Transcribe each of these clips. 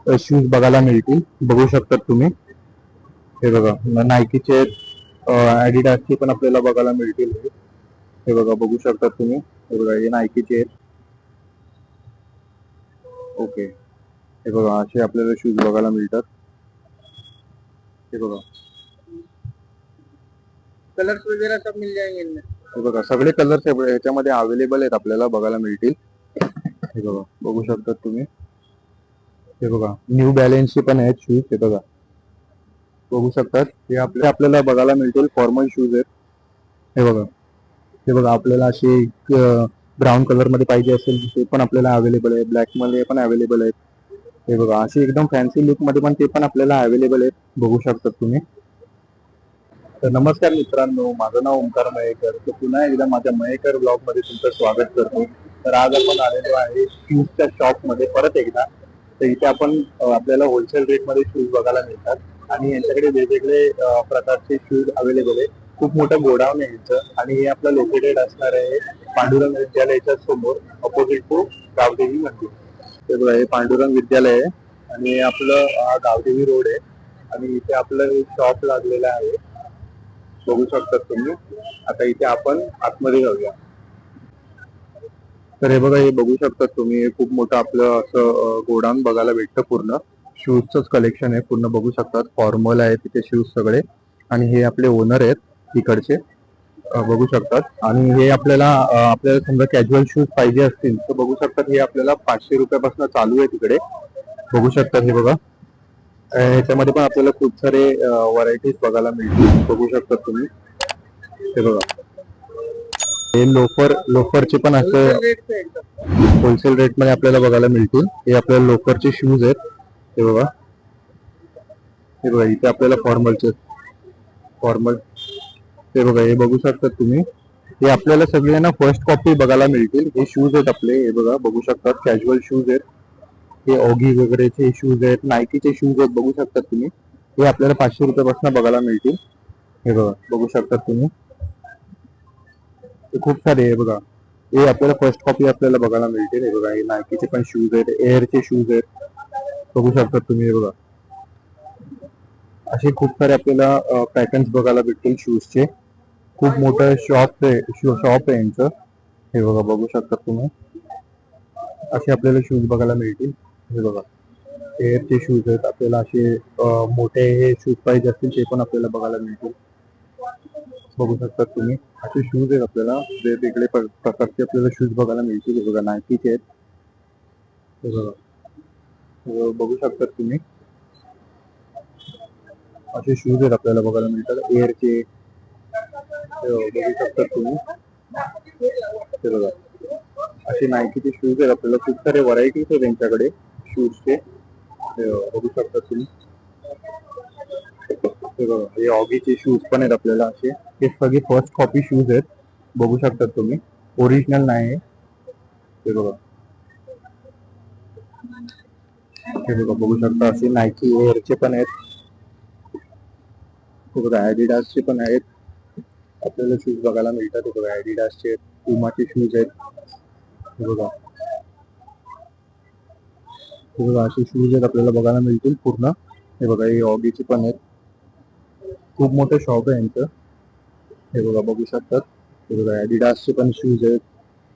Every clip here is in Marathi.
शूज बघायला मिळतील, बघू शकतात तुम्ही. हे बघा नायकीचे, ॲडिडासचे पण आपल्याला बघायला मिळतील. हे बघा बघू शकतात तुम्ही. हे बघा हे नायकीचे आहेत. ओके, हे बघा असे आपल्याला शूज बघायला मिळतात. हे बघा कलर्स वगैरह सब मिल जाएंगे इनमें. हे बघा सगळे कलर्स ह्याच्यामध्ये अवेलेबल आहेत, आपल्याला बघायला मिळतील. हे बघा बघू शकतात तुम्ही. हे बघा न्यू बॅलेन्सचे पण आहेत शूज. हे बघा बघू शकतात. हे आपल्याला बघायला मिळतील, फॉर्मल शूज आहेत. हे बघा, हे बघा आपल्याला असे ब्राऊन कलर मध्ये पाहिजे असेल ते पण आपल्याला अवेलेबल आहे. ब्लॅक मध्ये पण अवेलेबल आहेत. हे बघा असे एकदम फॅन्सी लुक मध्ये पण ते पण आपल्याला अवेलेबल आहेत, बघू शकतात तुम्ही. तर नमस्कार मित्रांनो, माझं नाव ओंकार मयेकर. तर पुन्हा एकदा माझ्या मयेकर ब्लॉग मध्ये तुमचं स्वागत करतो. तर आज आपण आलेलो आहे शूजच्या शॉप मध्ये परत एकदा. तर इथे आपण आपल्याला होलसेल रेट मध्ये शूज बघायला मिळतात आणि यांच्याकडे वेगवेगळे प्रकारचे शूज अवेलेबल आहे. खूप मोठं गोडाऊन आहे यांचं आणि हे आपलं लोकेटेड असणार आहे पांडुरंग विद्यालयाच्या समोर, अपोजिट टू गावदेवी मंदिर. ते बघा हे पांडुरंग विद्यालय आहे आणि आपलं गावदेवी रोड आहे आणि इथे आपलं शॉप लागलेलं आहे, बघू शकतात तुम्ही. आता इथे आपण आतमध्ये जाऊया. तर हे बघा हे बघू शकतात तुम्ही, खूप मोठं आपलं असं गोडाऊन बघायला भेटतं. पूर्ण शूजच कलेक्शन आहे पूर्ण, बघू शकतात. फॉर्मल आहे तिथे शूज सगळे आणि हे आपले ओनर आहेत इकडचे, बघू शकतात. आणि हे आपल्याला समजा कॅज्युअल शूज पाहिजे असतील तर बघू शकतात. हे आपल्याला 500 रुपयापासून चालू आहे तिकडे, बघू शकतात. हे बघा ह्याच्यामध्ये पण आपल्याला खूप सारे व्हरायटीज बघायला मिळतील, बघू शकतात तुम्ही. हे बघा हे लोफरचे पण असं होलसेल रेट मध्ये आपल्याला बघायला मिळतील. हे आपल्याला लोफरचे शूज आहेत. हे बघा, हे बघा इथे आपल्याला फॉर्मल हे बघा हे बघू शकतात तुम्ही. हे आपल्याला सगळ्यांना फर्स्ट कॉपी बघायला मिळतील. हे शूज आहेत आपले, हे बघा बघू शकतात. कॅज्युअल शूज आहेत हे, ऑगी वगैरेचे शूज आहेत, नायकीचे शूज आहेत, बघू शकतात तुम्ही. हे आपल्याला 500 रुपयापासून बघायला मिळतील. हे बघा बघू शकतात तुम्ही. हे खूप सारे आहे बघा. हे आपल्याला फर्स्ट कॉपी आपल्याला बघायला मिळतील. हे बघा हे नायकीचे पण शूज आहेत, एअरचे शूज आहेत, बघू शकतात तुम्ही. हे बघा असे खूप सारे आपल्याला पॅटर्न्स बघायला भेटतील शूजचे. खूप मोठं शॉप आहे यांचं. हे बघा बघू शकतात तुम्ही. असे आपल्याला शूज बघायला मिळतील. हे बघा एअरचे शूज आहेत आपल्याला. असे मोठे हे शूज पाहिजे असतील ते पण आपल्याला बघायला मिळतील, बघू शकतात तुम्ही. असे शूज आहेत आपल्याला, वेगवेगळे प्रकारचे आपल्याला शूज बघायला मिळतील. हे बघा नायकीचे आहेत. हे बघा बघू शकतात तुम्ही. असे शूज आहेत आपल्याला बघायला मिळतात एअरचे, बघू शकतात तुम्ही. हे बघा असे नायकीचे शूज आहेत आपल्याला. खूप सारे व्हरायटीज आहेत त्यांच्याकडे शूजचे, बघू शकतात तुम्ही. हे बघा हे ऑगीचे शूज पण आहेत आपल्याला असे. हे सगळे फर्स्ट कॉपी शूज आहेत, बघू शकतात तुम्ही. ओरिजिनल नाही. हे बघा, हे बघा बघू शकता. असे नायकी एअरचे पण आहेत. हे बघा ॲडिडासचे पण आहेत आपल्याला शूज बघायला मिळतात. हे बघा ॲडिडासचे, पुमाचे शूज आहेत. हे बघा, हे बघा असे शूज आहेत आपल्याला बघायला मिळतील पूर्ण. हे बघा हे ऑगीचे पण आहेत. खूप मोठं शॉप आहे यांचं. हे बघा बघू शकतात. हे बघा ॲडिडासचे पण शूज आहेत.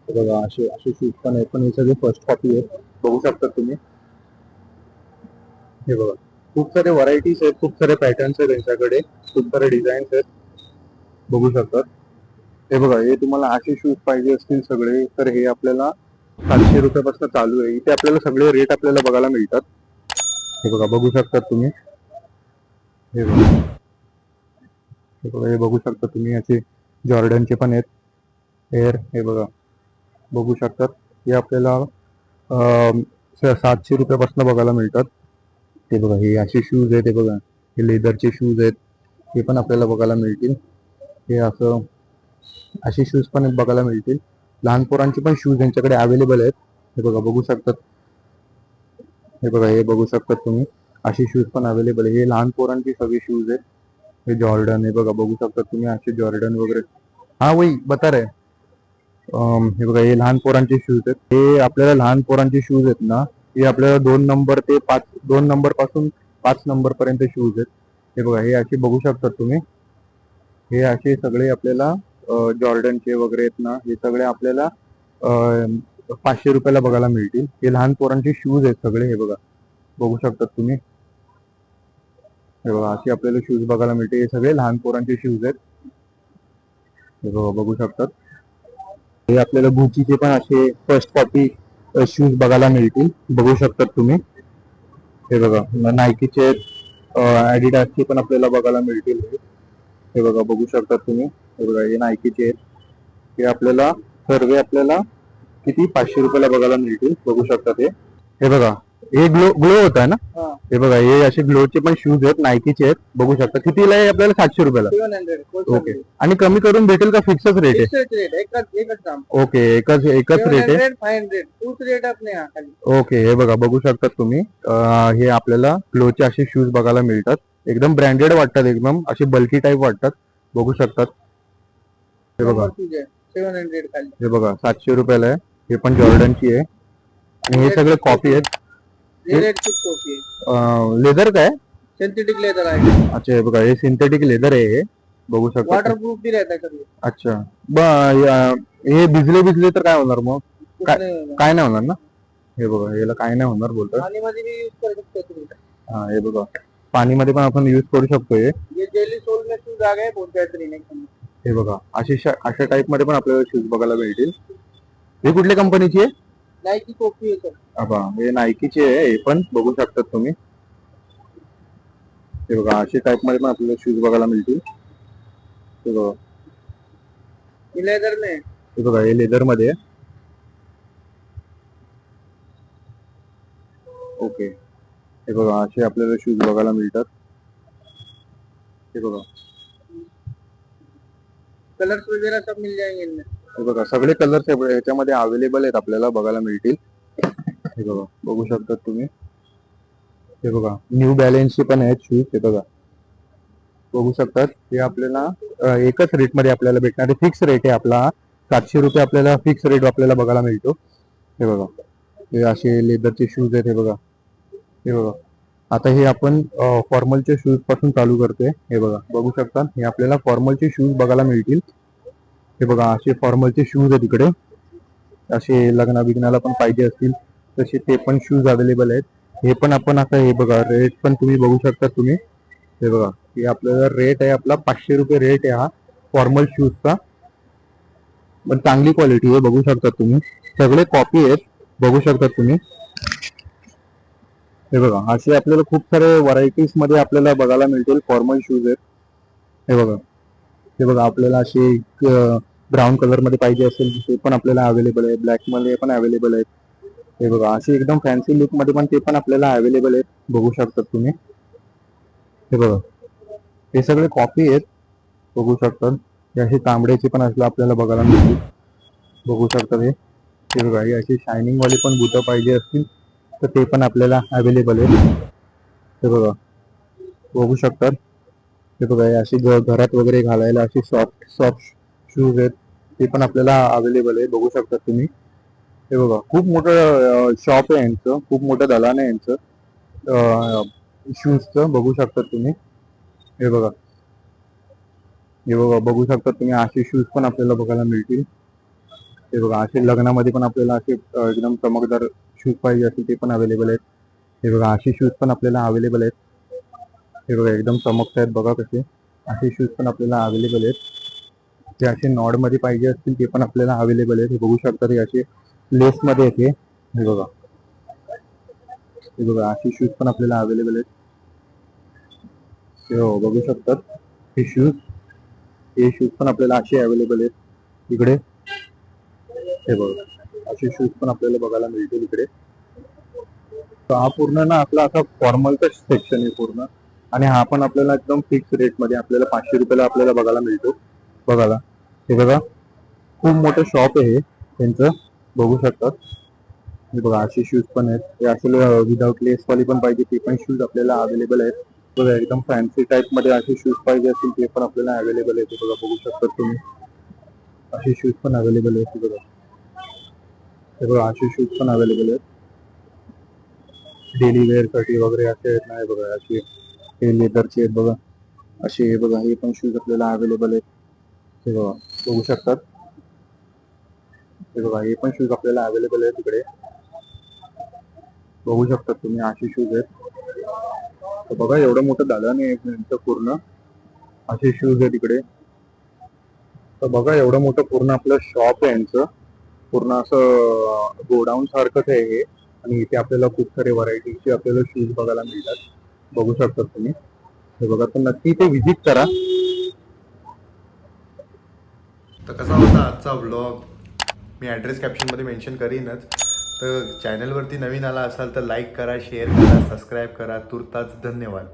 हे बघा असे असे शूज पण आहेत, पण हे सगळे फर्स्ट कॉपी आहेत, बघू शकतात तुम्ही. हे बघा खूप सारे व्हरायटीज आहेत, खूप सारे पॅटर्न्स आहेत त्यांच्याकडे, खूप सारे डिझाईन्स आहेत, बघू शकतात. हे बघा हे तुम्हाला असे शूज पाहिजे असतील सगळे तर हे आपल्याला 700 रुपयापासून चालू आहे. इथे आपल्याला सगळे रेट आपल्याला बघायला मिळतात. हे बघा बघू शकतात तुम्ही. हे बघा, हे बघा हे बघू शकता तुम्ही. असे जॉर्डनचे पण आहेत एअर. हे बघा बघू शकतात. हे आपल्याला 700 रुपयापासून बघायला मिळतात. हे बघा हे असे शूज आहेत. हे बघा हे लेदरचे शूज आहेत, हे पण आपल्याला बघायला मिळतील. हे असं असे शूज पण बघायला मिळतील. लहान पोरांचे पण शूज यांच्याकडे अवेलेबल आहेत. हे बघा बघू शकतात. हे बघा हे बघू शकतात तुम्ही. असे शूज पण अवेलेबल आहे. हे लहान पोरांचे सगळे शूज आहेत. हे जॉर्डन, हे बघा बघू शकतात तुम्ही. असे जॉर्डन वगैरे, हा वही बता रहे. हे बघा हे लहान पोरांचे शूज आहेत. हे आपल्याला लहान पोरांचे शूज आहेत ना, हे आपल्याला 2 नंबर पासून 5 नंबर पर्यंत शूज आहेत. हे बघा, हे असे बघू शकता तुम्ही. हे असे सगळे आपल्याला जॉर्डनचे वगैरे आहेत ना, हे सगळे आपल्याला 500 रुपयाला बघायला मिळतील. हे लहान पोरांचे शूज आहेत सगळे. हे बघा, बघू शकता तुम्ही. हे बघा, असे आपल्याला शूज बघायला मिळते. हे सगळे लहान पोरांचे शूज आहेत. हे बघा, बघू शकतात. हे आपल्याला गुचीचे पण असे फर्स्ट कॉपी शूज बघायला मिळतील. बघू शकतात तुम्ही. हे बघा, नायकीचे ऍडिडासचे पण आपल्याला बघायला मिळतील. हे बघा, बघू शकतात तुम्ही. हे बघा, हे नायकीचे आहेत. हे आपल्याला सर्व आपल्याला किती 500 रुपयाला बघायला मिळतील. बघू शकतात हे. हे बघा, हे ग्लो ग्लो होत आहे ना. हाँ हे बघा, हे असे ग्लोचे पण शूज आहेत, नायकीचे आहेत. बघू शकता. कितीला आहे आपल्याला? 700 रुपयाला. 700 ओके. आणि कमी करून भेटेल का? फिक्सच रेट आहे? फिक्स रेट एकच दाम ओके, एकच रेट आहे. 700 500 तूच रेट अपने यहाँ खाली. ओके, हे बघा, बघू शकतात तुम्ही. हे आपल्याला ग्लोचे असे शूज बघायला मिळतात. एकदम ब्रँडेड वाटतात, एकदम असे बल्की टाईप वाटतात. बघू शकतात. हे बघा, 700 खाली. हे बघा, 700 रुपयाला आहे. हे पण जॉर्डनची आहे. आणि हे सगळे कॉपी आहेत. ये रेट की कॉपी है. लेदर काय? सिंथेटिक लेदर आहे. अच्छा, हे बघा, हे सिंथेटिक लेदर आहे. हे बघू शकता. वाटरप्रूफ भी रहता है सर. अच्छा, हे भिजले तर काय होणार मग? काय नाही होणार ना. हे बघा, याला काय नाही होणार बोलतात. पाणीमध्ये भी यूज करू शकतो तुम्ही. हा, हे बघा, पाणीमध्ये पण आपण यूज करू शकतो. ये जेली सोल में शूज आ गए बहुत बेहतरीन है. हे बघा, अशा टाईप मध्ये पण आपल्याला शूज बघायला मिळतील. हे कुठल्या कंपनीची आहे? नाइकी कॉपी है सर. हे नायकीचे आहे. हे पण बघू शकतात तुम्ही. हे बघा, अशा टाईप मध्ये पण आपल्याला शूज बघायला मिळतील. हे बघा, लेदर में. हे बघा, हे लेदर मध्ये आहे. ओके, हे बघा, असे आपल्याला शूज बघायला मिळतात. हे बघा, कलर्स वगैरह सब मिल जाएंगे इनमें. हे बघा, सगळे कलर्स ह्याच्यामध्ये अवेलेबल आहेत आपल्याला बघायला मिळतील. हे बघा, बघू शकतात तुम्ही. हे बघा, न्यू बॅलन्सचे पण आहेत शूज. हे बघा, बघू शकतात. हे आपल्याला एकच रेट मध्ये आपल्याला भेटणार आहे. फिक्स रेट आहे आपला. 700 रुपये आपल्याला फिक्स रेट आपल्याला बघायला मिळतो. हे बघा, हे असे लेदरचे शूज आहेत. हे बघा, हे बघा. आता हे आपण फॉर्मलचे शूज पासून चालू करतोय. हे बघा, बघू शकता. हे आपल्याला फॉर्मलचे शूज बघायला मिळतील. हे बघा, असे फॉर्मलचे शूज आहेत इकडे. असे लग्ना बिग्नाला पण पाहिजे असतील तसे ते पण शूज अवेलेबल आहेत. हे पण आपण आता हे बघा, रेट पण तुम्ही बघू शकता तुम्ही. हे बघा, हे आपल्याला रेट आहे आपला 500 रुपये रेट आहे हा फॉर्मल शूजचा. पण चांगली क्वालिटी आहे. बघू शकता तुम्ही. सगळे कॉपी आहेत. बघू शकता तुम्ही. हे बघा, असे आपल्याला खूप सारे व्हरायटीज मध्ये आपल्याला बघायला मिळतील फॉर्मल शूज आहेत. हे बघा, हे बघा, आपल्याला असे ब्राऊन कलर मध्ये पाहिजे असेल ते पण आपल्याला अवेलेबल आहे. ब्लॅक मध्ये पण अवेलेबल आहेत. हे बघा, असे एकदम फॅन्सी लुक मध्ये पण ते पण आपल्याला अवेलेबल आहेत. बघू शकता तुम्ही. हे बघा, हे सगळे कॉपी आहेत. बघू शकतात. हे असे तांबड्याचे पण असलं आपल्याला बघायला मिळतील. बघू शकतात. हे बघा, हे असे शायनिंग वाले पण बुटं पाहिजे असतील तर ते पण आपल्याला अवेलेबल आहे. हे बघा, बघू शकतात. हे बघा, हे असे घरात वगैरे घालायला असे सॉफ्ट शूज आहेत. ते पण आपल्याला अवेलेबल आहे. बघू शकता तुम्ही. हे बघा, खूप मोठं शॉप आहे यांचं. खूप मोठं दलान आहे यांचं शूजचं. बघू शकता तुम्ही. हे बघा, हे बघा, बघू शकता तुम्ही. असे शूज पण आपल्याला बघायला मिळतील. हे बघा, असे लग्नामध्ये पण आपल्याला असे एकदम चमकदार शूज पाहिजे असतील ते पण अवेलेबल आहेत. हे बघा, असे शूज पण आपल्याला अवेलेबल आहेत. हे बघा, एकदम चमकत आहेत बघा कसे. असे शूज पण आपल्याला अवेलेबल आहेत. ते असे नॉड मध्ये पाहिजे असतील ते पण आपल्याला अवेलेबल आहेत. हे बघू शकता. हे असे लेस मध्ये येते. हे बघा, हे बघा, असे शूज पण आपल्याला अवेलेबल आहेत. हे बघू शकतात. हे शूज पण आपल्याला असे अवेलेबल आहेत इकडे. हे बघा, असे शूज पण आपल्याला बघायला मिळतील इकडे. हा पूर्ण ना आपला असा फॉर्मलचा सेक्शन आहे पूर्ण. आणि हा पण आपल्याला एकदम फिक्स रेट मध्ये आपल्याला 500 रुपयाला आपल्याला बघायला मिळतो. बघायला, हे बघा, खूप मोठं शॉप आहे हे त्यांचं. बघू शकतात. हे बघा, असे शूज पण आहेत. हे असे विदाउट लेस वाली पण पाहिजे ते पण शूज आपल्याला अवेलेबल आहेत. बघा, एकदम फॅन्सी टाईप मध्ये असे शूज पाहिजे असतील ते पण आपल्याला अवेलेबल आहेत. बघा, बघू शकतात तुम्ही. असे शूज पण अवेलेबल आहेत. बघा, हे बघा, असे शूज पण अवेलेबल आहेत. डेली वेअर साठी वगैरे असे आहेत ना, हे बघा असे हे लेदरचे आहेत बघा, असे हे बघा, हे पण शूज आपल्याला अवेलेबल आहेत. हे बघा बघू शकतात. हे बघा हे पण शूज आपल्याला अवेलेबल आहे तिकडे, बघू शकतात तुम्ही, असे शूज आहेत. तर बघा एवढं मोठं दालन आहे यांचं पूर्ण, असे शूज आहे तिकडे. तर बघा एवढं मोठं पूर्ण आपलं शॉप आहे यांचं, पूर्ण असं गोडाऊन सारखंच आहे हे. आणि इथे आपल्याला खूप सारे व्हरायटीचे आपल्याला शूज बघायला मिळतात, बघू शकतात तुम्ही. हे बघा, तर नक्की इथे व्हिजिट करा. तर कसा होता आजचा व्लॉग, मी ॲड्रेस कॅप्शनमध्ये मेन्शन करीनच. तर चॅनलवरती नवीन आला असाल तर लाईक करा, शेअर करा, सबस्क्राईब करा. तुर्तास धन्यवाद.